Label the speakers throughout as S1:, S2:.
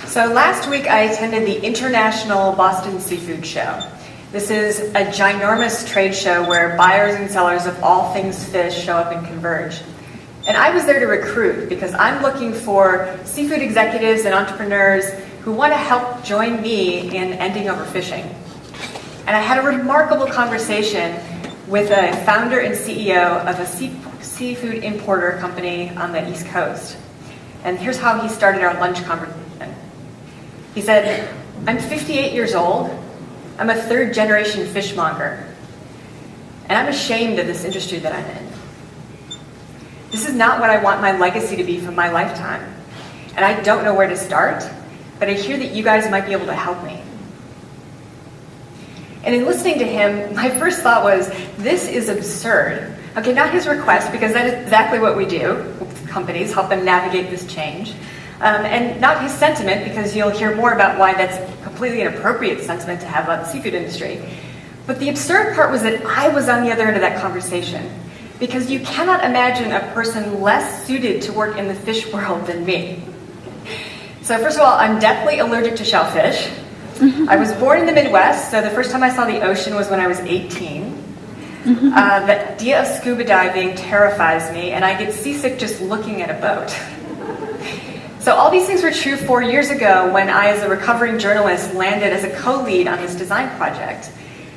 S1: So last week I attended the International Boston Seafood Show. This is a ginormous trade show where buyers and sellers of all things fish show up and converge. And I was there to recruit because I'm looking for seafood executives and entrepreneurs who want to help join me in ending overfishing. And I had a remarkable conversation with a founder and CEO of a seafood importer company on the East Coast. And here's how he started our lunch conversation. He said, "I'm 58 years old. I'm a third-generation fishmonger. And I'm ashamed of this industry that I'm in. This is not what I want my legacy to be for my lifetime. And I don't know where to start, but I hear that you guys might be able to help me." And in listening to him, my first thought was, this is absurd. Okay, not his request, because that is exactly what we do with companies, help them navigate this change. And not his sentiment, because you'll hear more about why that's completely inappropriate sentiment to have about the seafood industry. But the absurd part was that I was on the other end of that conversation, because you cannot imagine a person less suited to work in the fish world than me. So first of all, I'm deathly allergic to shellfish. I was born in the Midwest, so the first time I saw the ocean was when I was 18. The idea of scuba diving terrifies me, and I get seasick just looking at a boat. So all these things were true 4 years ago when I, as a recovering journalist, landed as a co-lead on this design project.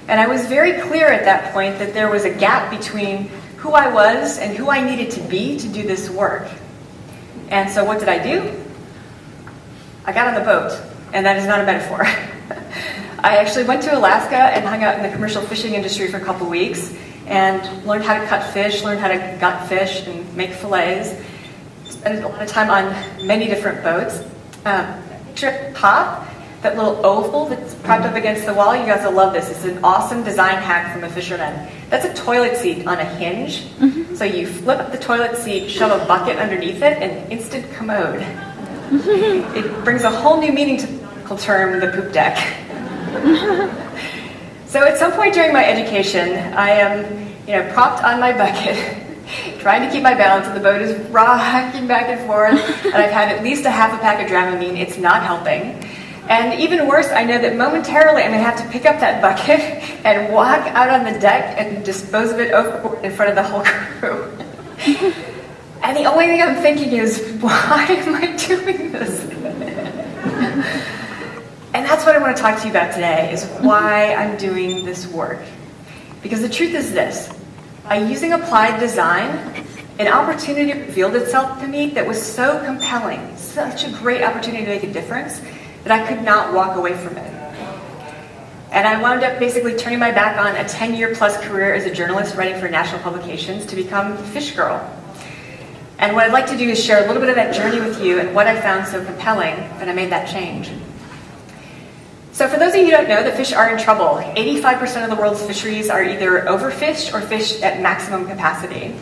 S1: And I was very clear at that point that there was a gap between who I was and who I needed to be to do this work. And so what did I do? I got on the boat, and that is not a metaphor. I actually went to Alaska and hung out in the commercial fishing industry for a couple weeks and learned how to cut fish, learned how to gut fish and make fillets. Spent a lot of time on many different boats. Picture at the top, that little oval that's propped up against the wall. You guys will love this. It's an awesome design hack from a fisherman. That's a toilet seat on a hinge. So you flip up the toilet seat, shove a bucket underneath it, and instant commode. It brings a whole new meaning to the medical term, the poop deck. So at some point during my education, I am propped on my bucket, trying to keep my balance, and the boat is rocking back and forth, and I've had at least a half a pack of Dramamine. It's not helping. And even worse, I know that momentarily I'm going to have to pick up that bucket and walk out on the deck and dispose of it overboard in front of the whole crew. And the only thing I'm thinking is, why am I doing this? And that's what I want to talk to you about today, is why I'm doing this work. Because the truth is this. By using applied design, an opportunity revealed itself to me that was so compelling, such a great opportunity to make a difference, that I could not walk away from it. And I wound up basically turning my back on a 10-year plus career as a journalist writing for national publications to become Fish Girl. And what I'd like to do is share a little bit of that journey with you and what I found so compelling that I made that change. So for those of you who don't know, the fish are in trouble. 85% of the world's fisheries are either overfished or fished at maximum capacity.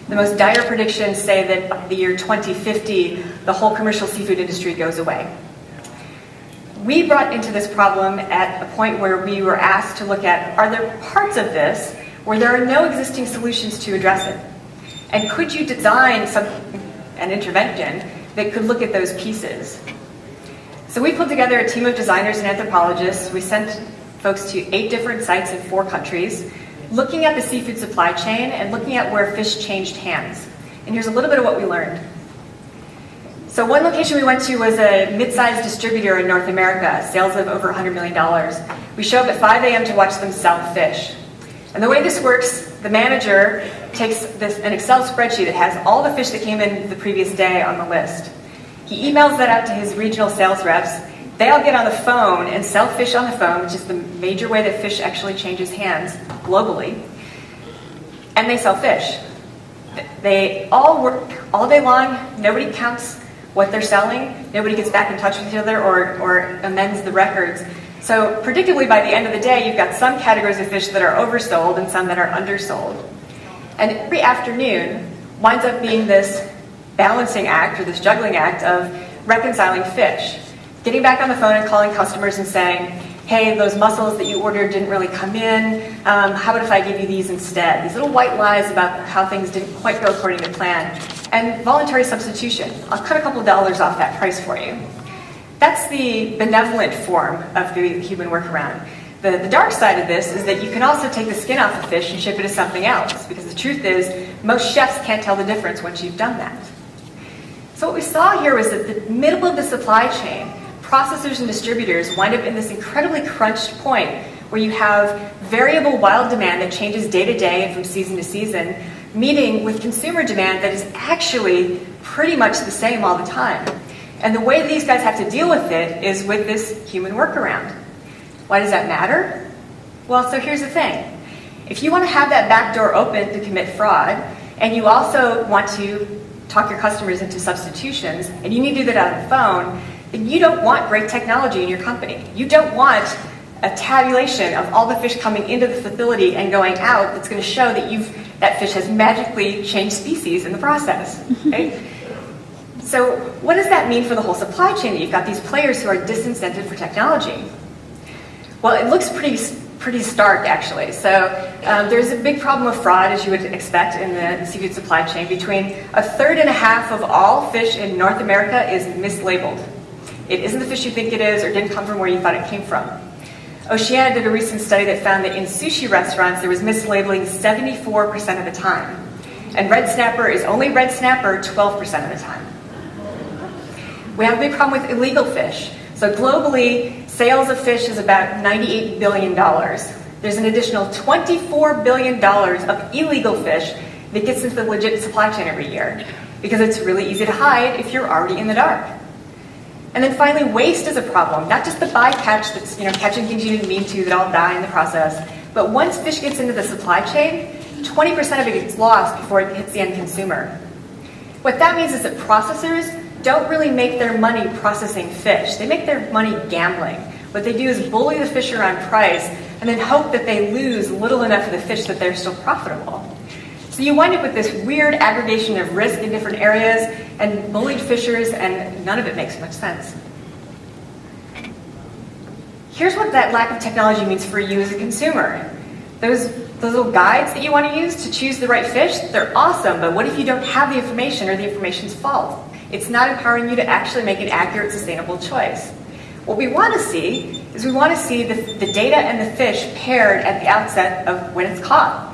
S1: The most dire predictions say that by the year 2050, the whole commercial seafood industry goes away. We brought into this problem at a point where we were asked to look at, are there parts of this where there are no existing solutions to address it? And could you design an intervention that could look at those pieces? So we put together a team of designers and anthropologists. We sent folks to 8 different sites in 4 countries, looking at the seafood supply chain and looking at where fish changed hands. And here's a little bit of what we learned. So one location we went to was a mid-sized distributor in North America, sales of over $100 million. We show up at 5 a.m. to watch them sell fish. And the way this works, the manager takes an Excel spreadsheet that has all the fish that came in the previous day on the list. He emails that out to his regional sales reps. They all get on the phone and sell fish on the phone, which is the major way that fish actually changes hands globally. And they sell fish. They all work all day long. Nobody counts what they're selling. Nobody gets back in touch with each other or amends the records. So predictably, by the end of the day, you've got some categories of fish that are oversold and some that are undersold. And every afternoon winds up being this balancing act, or this juggling act of reconciling fish. Getting back on the phone and calling customers and saying, hey, those mussels that you ordered didn't really come in. How about if I give you these instead? These little white lies about how things didn't quite go according to plan. And voluntary substitution. I'll cut a couple dollars off that price for you. That's the benevolent form of the human workaround. The dark side of this is that you can also take the skin off the fish and ship it to something else, because the truth is, most chefs can't tell the difference once you've done that. So what we saw here was that the middle of the supply chain, processors and distributors wind up in this incredibly crunched point where you have variable wild demand that changes day to day and from season to season, meeting with consumer demand that is actually pretty much the same all the time. And the way these guys have to deal with it is with this human workaround. Why does that matter? Well, so here's the thing. If you want to have that back door open to commit fraud, and you also want to talk your customers into substitutions, and you need to do that on the phone, then you don't want great technology in your company. You don't want a tabulation of all the fish coming into the facility and going out that's going to show that that fish has magically changed species in the process. Right? So what does that mean for the whole supply chain, that you've got these players who are disincented for technology? Well, it looks pretty stark, actually. So there's a big problem of fraud, as you would expect in the seafood supply chain. Between 1/3 and 1/2 of all fish in North America is mislabeled. It isn't the fish you think it is, or didn't come from where you thought it came from. Oceana did a recent study that found that in sushi restaurants there was mislabeling 74% of the time. And red snapper is only red snapper 12% of the time. We have a big problem with illegal fish. So globally, sales of fish is about $98 billion. There's an additional $24 billion of illegal fish that gets into the legit supply chain every year, because it's really easy to hide if you're already in the dark. And then finally, waste is a problem. Not just the bycatch that's catching things you didn't mean to that all die in the process, but once fish gets into the supply chain, 20% of it gets lost before it hits the end consumer. What that means is that processors don't really make their money processing fish. They make their money gambling. What they do is bully the fisher on price and then hope that they lose little enough of the fish that they're still profitable. So you wind up with this weird aggregation of risk in different areas and bullied fishers, and none of it makes much sense. Here's what that lack of technology means for you as a consumer. Those little guides that you want to use to choose the right fish, they're awesome, but what if you don't have the information, or the information's false? It's not empowering you to actually make an accurate, sustainable choice. What we want to see is the data and the fish paired at the outset of when it's caught.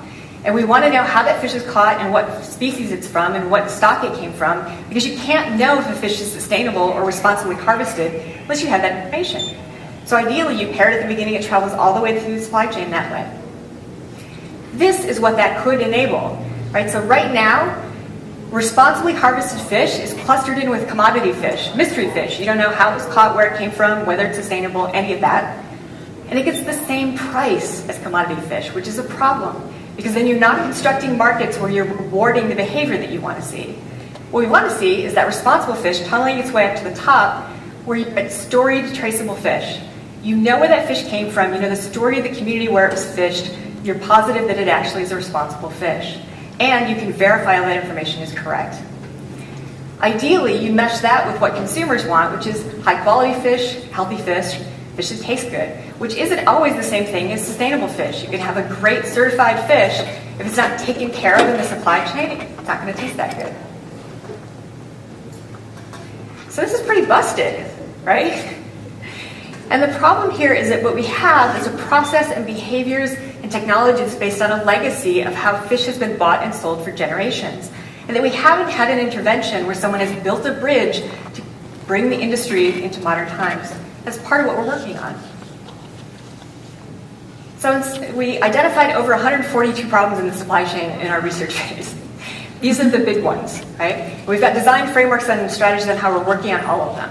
S1: And we want to know how that fish is caught and what species it's from and what stock it came from, because you can't know if a fish is sustainable or responsibly harvested unless you have that information. So ideally, you pair it at the beginning, it travels all the way through the supply chain that way. This is what that could enable, right? So right now, responsibly harvested fish is clustered in with commodity fish, mystery fish. You don't know how it was caught, where it came from, whether it's sustainable, any of that. And it gets the same price as commodity fish, which is a problem, because then you're not constructing markets where you're rewarding the behavior that you want to see. What we want to see is that responsible fish tunneling its way up to the top, where you get storied, traceable fish. You know where that fish came from, you know the story of the community where it was fished, you're positive that it actually is a responsible fish. And you can verify all that information is correct. Ideally, you mesh that with what consumers want, which is high quality fish, healthy fish, fish that tastes good, which isn't always the same thing as sustainable fish. You can have a great certified fish, if it's not taken care of in the supply chain, it's not going to taste that good. So this is pretty busted, right? And the problem here is that what we have is a process and behaviors and technology that's based on a legacy of how fish has been bought and sold for generations. And that we haven't had an intervention where someone has built a bridge to bring the industry into modern times. That's part of what we're working on. So we identified over 142 problems in the supply chain in our research phase. These are the big ones, right? We've got design frameworks and strategies on how we're working on all of them.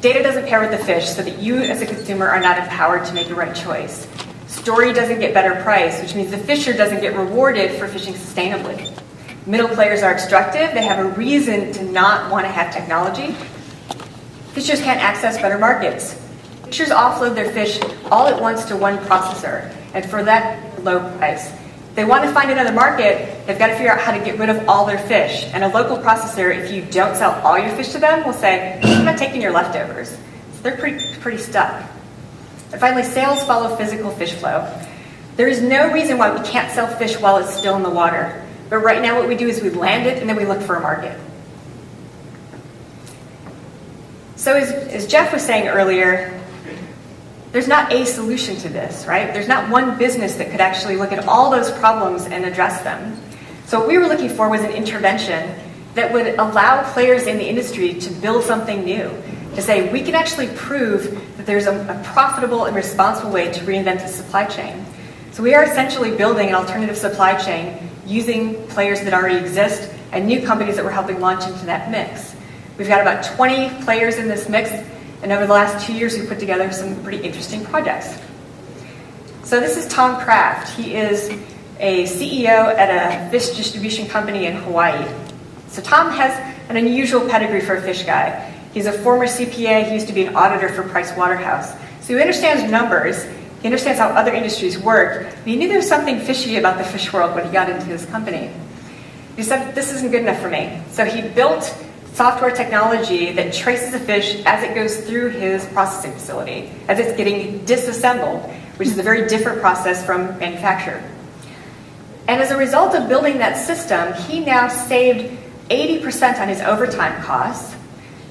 S1: Data doesn't pair with the fish, so that you as a consumer are not empowered to make the right choice. Story doesn't get better price, which means the fisher doesn't get rewarded for fishing sustainably. Middle players are extractive. They have a reason to not want to have technology. Fishers can't access better markets. Fishers offload their fish all at once to one processor, and for that low price. They want to find another market, they've got to figure out how to get rid of all their fish. And a local processor, if you don't sell all your fish to them, will say, I'm not taking your leftovers. So they're pretty stuck. And finally, sales follow physical fish flow. There is no reason why we can't sell fish while it's still in the water. But right now what we do is we land it and then we look for a market. So as Jeff was saying earlier, there's not a solution to this, right? There's not one business that could actually look at all those problems and address them. So what we were looking for was an intervention that would allow players in the industry to build something new, to say we can actually prove that there's a profitable and responsible way to reinvent the supply chain. So we are essentially building an alternative supply chain using players that already exist and new companies that we're helping launch into that mix. We've got about 20 players in this mix, and over the last 2 years we've put together some pretty interesting projects. So this is Tom Kraft. He is a CEO at a fish distribution company in Hawaii. So Tom has an unusual pedigree for a fish guy. He's a former CPA. He used to be an auditor for Price Waterhouse. So he understands numbers. He understands how other industries work. And he knew there was something fishy about the fish world when he got into his company. He said, this isn't good enough for me. So he built software technology that traces a fish as it goes through his processing facility, as it's getting disassembled, which is a very different process from manufacture. And as a result of building that system, he now saved 80% on his overtime costs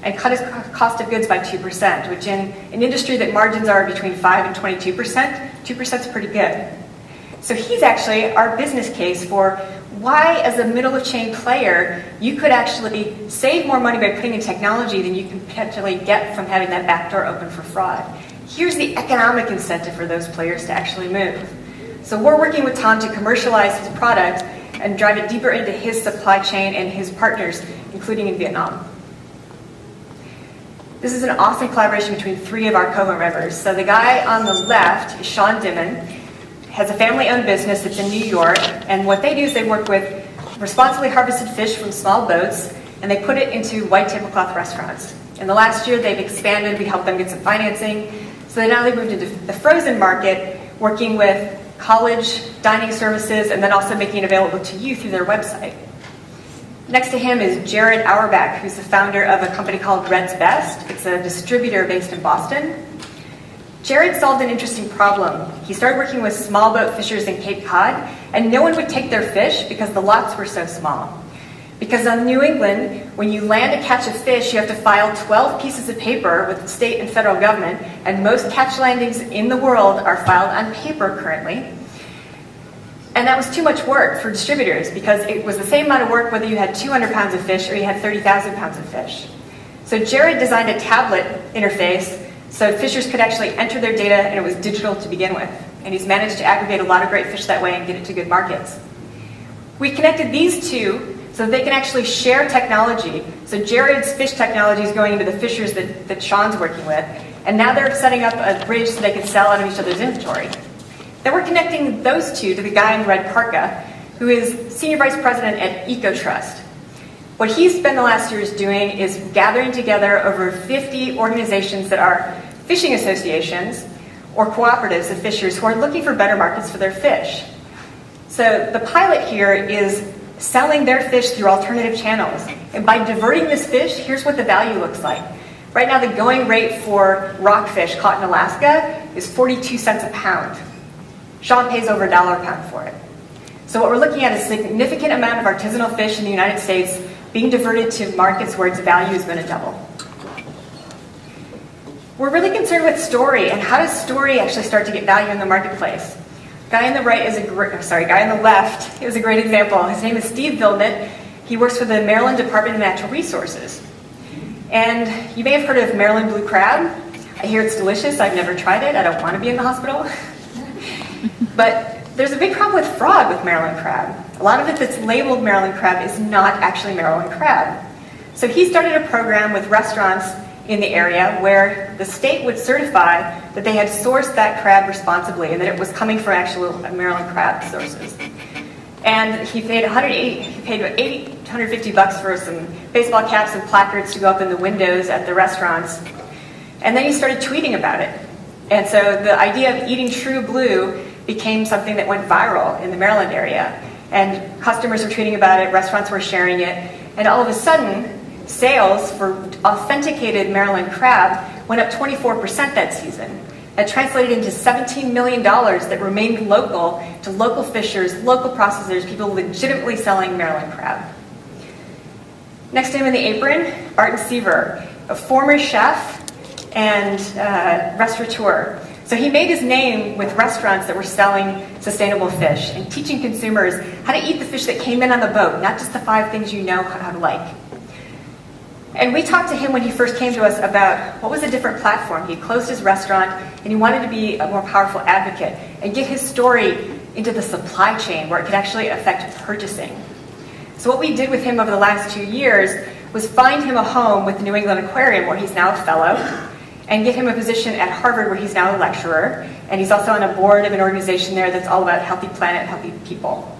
S1: and cut his cost of goods by 2%, which in an industry that margins are between 5 and 22%, 2% is pretty good. So he's actually our business case for why, as a middle-of-chain player, you could actually save more money by putting in technology than you can potentially get from having that back door open for fraud. Here's the economic incentive for those players to actually move. So we're working with Tom to commercialize his product and drive it deeper into his supply chain and his partners, including in Vietnam. This is an awesome collaboration between 3 of our co-members. So the guy on the left is Sean Dimon, has a family-owned business that's in New York, and what they do is they work with responsibly harvested fish from small boats, and they put it into white tablecloth restaurants. In the last year, they've expanded. We helped them get some financing. So now they've moved into the frozen market, working with college dining services, and then also making it available to you through their website. Next to him is Jared Auerbach, who's the founder of a company called Red's Best. It's a distributor based in Boston. Jared solved an interesting problem. He started working with small boat fishers in Cape Cod, and no one would take their fish because the lots were so small. Because in New England, when you land a catch of fish, you have to file 12 pieces of paper with the state and federal government, and most catch landings in the world are filed on paper currently. And that was too much work for distributors because it was the same amount of work whether you had 200 pounds of fish or you had 30,000 pounds of fish. So Jared designed a tablet interface so fishers could actually enter their data, and it was digital to begin with. And he's managed to aggregate a lot of great fish that way and get it to good markets. We connected these two so they can actually share technology. So Jared's fish technology is going into the fishers that Sean's working with, and now they're setting up a bridge so they can sell out of each other's inventory. Then we're connecting those two to the guy in the red parka, who is Senior Vice President at EcoTrust. What he's spent the last years doing is gathering together over 50 organizations that are fishing associations or cooperatives of fishers who are looking for better markets for their fish. So the pilot here is selling their fish through alternative channels. And by diverting this fish, here's what the value looks like. Right now, the going rate for rockfish caught in Alaska is 42 cents a pound. Sean pays over $1 a pound for it. So what we're looking at is a significant amount of artisanal fish in the United States being diverted to markets where its value is going to double. We're really concerned with story, and how does story actually start to get value in the marketplace? Guy on the right is guy on the left is a great example. His name is Steve Vilnett. He works for the Maryland Department of Natural Resources. And you may have heard of Maryland blue crab. I hear it's delicious. I've never tried it. I don't want to be in the hospital. But there's a big problem with fraud with Maryland crab. A lot of it that's labeled Maryland crab is not actually Maryland crab. So he started a program with restaurants in the area where the state would certify that they had sourced that crab responsibly and that it was coming from actual Maryland crab sources. And he paid $150 for some baseball caps and placards to go up in the windows at the restaurants. And then he started tweeting about it. And so the idea of eating true blue became something that went viral in the Maryland area. And customers were tweeting about it, restaurants were sharing it, and all of a sudden, sales for authenticated Maryland crab went up 24% that season. That translated into $17 million that remained local to local fishers, local processors, people legitimately selling Maryland crab. Next to him in the apron, Barton Seaver. a former chef and restaurateur. So he made his name with restaurants that were selling sustainable fish and teaching consumers how to eat the fish that came in on the boat, not just the 5 things you know how to like. And we talked to him when he first came to us about what was a different platform. He closed his restaurant and he wanted to be a more powerful advocate and get his story into the supply chain where it could actually affect purchasing. So what we did with him over the last 2 years was find him a home with the New England Aquarium, where he's now a fellow, and get him a position at Harvard, where he's now a lecturer, and he's also on a board of an organization there that's all about healthy planet, healthy people.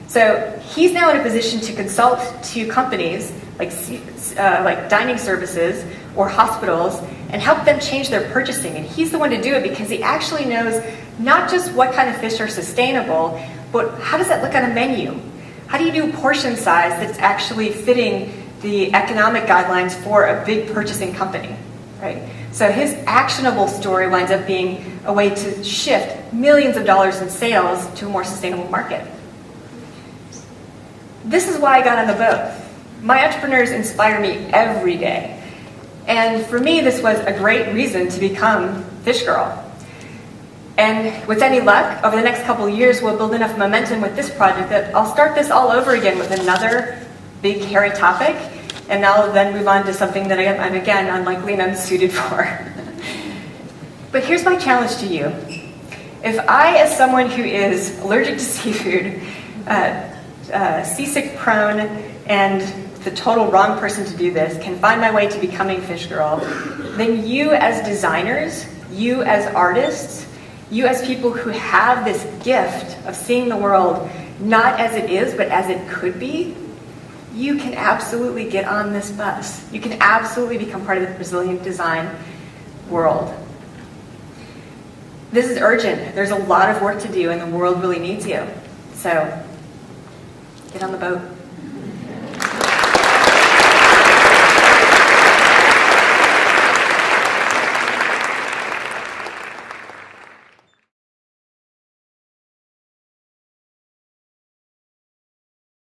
S1: So he's now in a position to consult to companies like dining services or hospitals and help them change their purchasing. And he's the one to do it because he actually knows not just what kind of fish are sustainable, but how does that look on a menu? How do you do portion size that's actually fitting the economic guidelines for a big purchasing company, right? So his actionable story winds up being a way to shift millions of dollars in sales to a more sustainable market. This is why I got on the boat. My entrepreneurs inspire me every day. And for me, this was a great reason to become Fish Girl. And with any luck, over the next couple of years, we'll build enough momentum with this project that I'll start this all over again with another big, hairy topic, and I'll then move on to something that I'm, again, unlikely and unsuited for. But here's my challenge to you. If I, as someone who is allergic to seafood, seasick prone, and the total wrong person to do this, can find my way to becoming Fish Girl, then you as designers, you as artists, you as people who have this gift of seeing the world not as it is, but as it could be, you can absolutely get on this bus. You can absolutely become part of the resilient design world. This is urgent. There's a lot of work to do, and the world really needs you. So, get on the boat.